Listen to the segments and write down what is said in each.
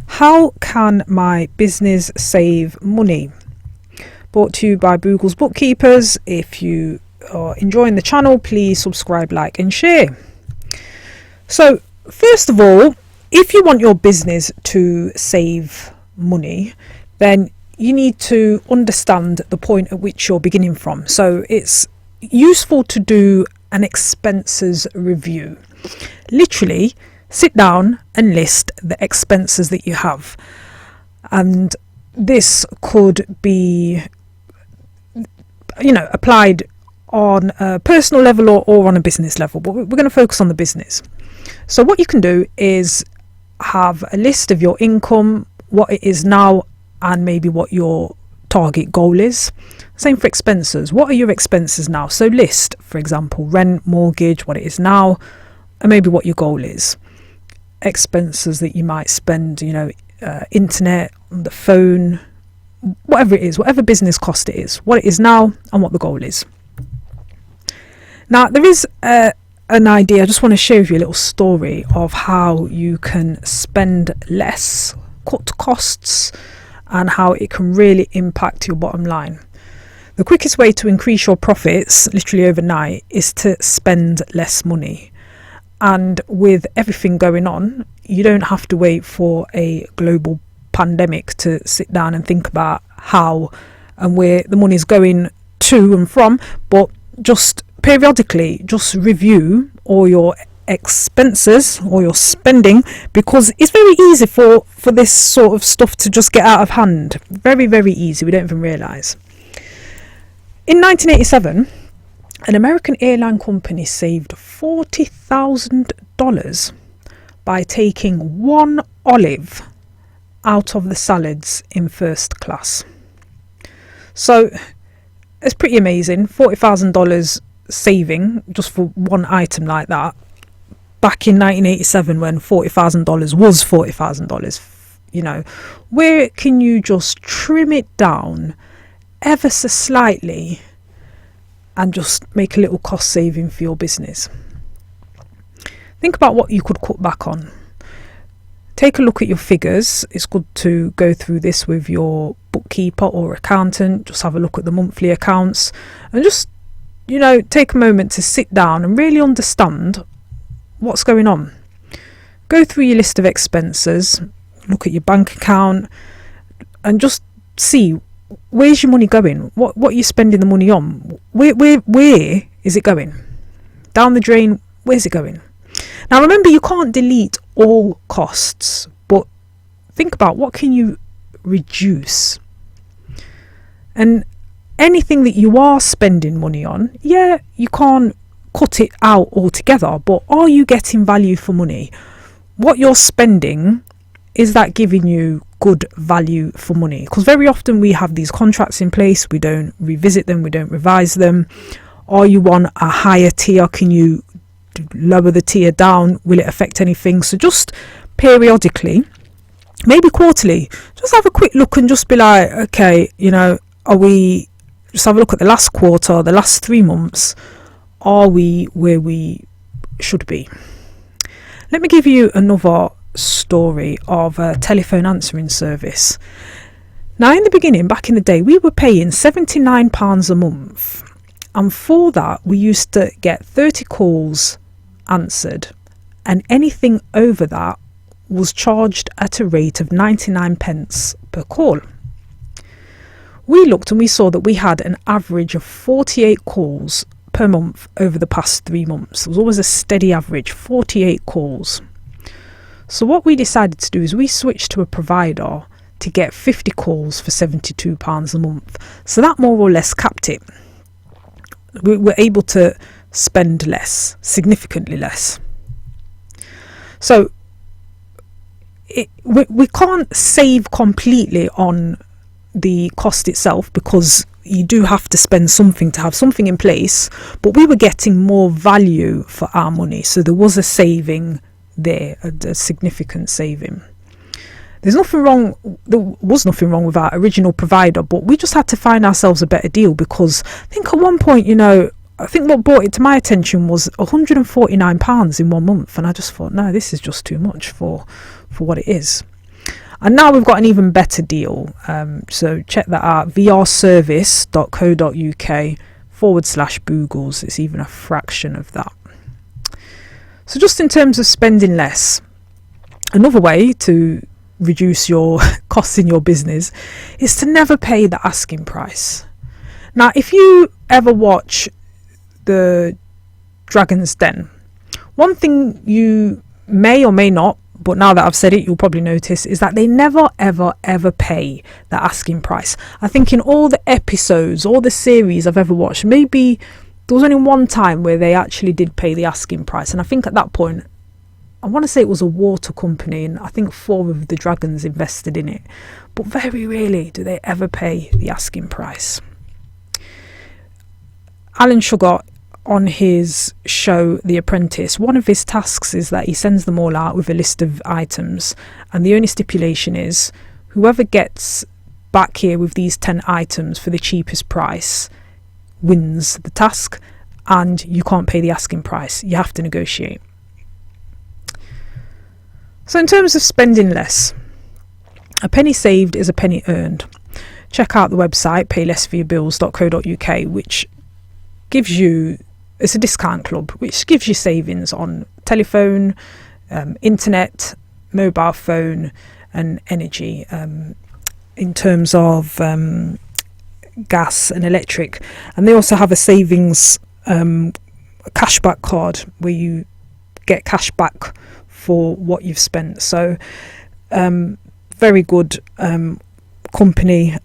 How can my business save money? Brought to you by Google's Bookkeepers. If you are enjoying the channel, please subscribe, like and share. So first of all, if you want your business to save money, then you need to understand the point at which you're beginning from. So it's useful to do an expenses review. Literally sit down and list the expenses that you have, and this could be applied on a personal level or on a business level, but we're going to focus on the business. So what you can do is have a list of your income, what it is now, and maybe what your target goal is. Same for expenses. What are your expenses now? So list, for example, rent, mortgage, what it is now, and maybe what your goal is. Expenses that you might spend, internet, on the phone, whatever it is, whatever business cost it is, what it is now and what the goal is. Now there is an idea. I just want to share with you a little story of how you can spend less, cut costs, and how it can really impact your bottom line. The quickest way to increase your profits literally overnight is to spend less money. And with everything going on, you don't have to wait for a global pandemic to sit down and think about how and where the money is going to and from, but just periodically just review all your expenses or your spending, because it's very easy for this sort of stuff to just get out of hand. Very, very easy. We don't even realise. In 1987, an American airline company saved $40,000 by taking one olive out of the salads in first class. So it's pretty amazing. $40,000 saving just for one item like that. Back in 1987, when $40,000 was $40,000, where can you just trim it down ever so slightly and just make a little cost saving for your business? Think about what you could cut back on. Take a look at your figures. It's good to go through this with your bookkeeper or accountant. Just have a look at the monthly accounts and just, take a moment to sit down and really understand what's going on. Go through your list of expenses, look at your bank account, and just see, where's your money going? What are you spending the money on? Where is it going? Down the drain? Where's it going? Now remember, you can't delete all costs, but think about what can you reduce. And anything that you are spending money on, you can't cut it out altogether, but are you getting value for money? What you're spending, is that giving you good value for money? Because very often we have these contracts in place, we don't revisit them, we don't revise them. Are you on a higher tier? Can you lower the tier down? Will it affect anything? So just periodically, maybe quarterly, just have a quick look and just be like, okay, are we, just have a look at the last quarter, the last 3 months. Are we where we should be? Let me give you another story of a telephone answering service. Now in the beginning, back in the day, we were paying £79 a month, and for that we used to get 30 calls answered, and anything over that was charged at a rate of 99 pence per call. We looked and we saw that we had an average of 48 calls per month over the past 3 months. There was always a steady average, 48 calls. So what we decided to do is we switched to a provider to get 50 calls for £72 a month. So that more or less capped it. We were able to spend less, significantly less. So we can't save completely on the cost itself, because you do have to spend something to have something in place, but we were getting more value for our money, so there was a saving there, a significant saving. There was nothing wrong with our original provider, but we just had to find ourselves a better deal, because I think at one point, I think what brought it to my attention was £149 in 1 month, and I just thought, no, this is just too much for what it is. And now we've got an even better deal. So check that out, vrservice.co.uk/Boogles. It's even a fraction of that. So just in terms of spending less, another way to reduce your costs in your business is to never pay the asking price. Now, if you ever watch the Dragon's Den, one thing you may or may not, but now that I've said it, you'll probably notice, is that they never, ever pay the asking price. I think in all the episodes, all the series I've ever watched, maybe there was only one time where they actually did pay the asking price. And I think at that point, I want to say it was a water company, and I think 4 of the dragons invested in it. But very rarely do they ever pay the asking price. Alan Sugar, on his show The Apprentice, one of his tasks is that he sends them all out with a list of items, and the only stipulation is whoever gets back here with these 10 items for the cheapest price wins the task, and you can't pay the asking price. You have to negotiate. So in terms of spending less, a penny saved is a penny earned. Check out the website paylessforyourbills.co.uk, which gives you, it's a discount club which gives you savings on telephone, internet, mobile phone and energy, in terms of gas and electric. And they also have a savings cashback card where you get cash back for what you've spent. So very good company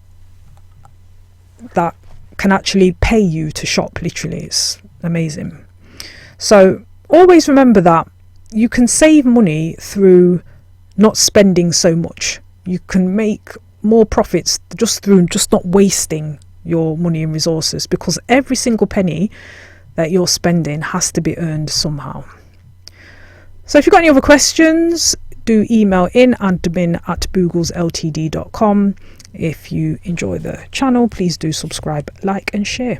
that can actually pay you to shop. Literally, it's amazing. So always remember that you can save money through not spending so much. You can make more profits just through just not wasting your money and resources, because every single penny that you're spending has to be earned somehow. So if you've got any other questions, do email in admin@booglesltd.com. If you enjoy the channel, please do subscribe, like and share.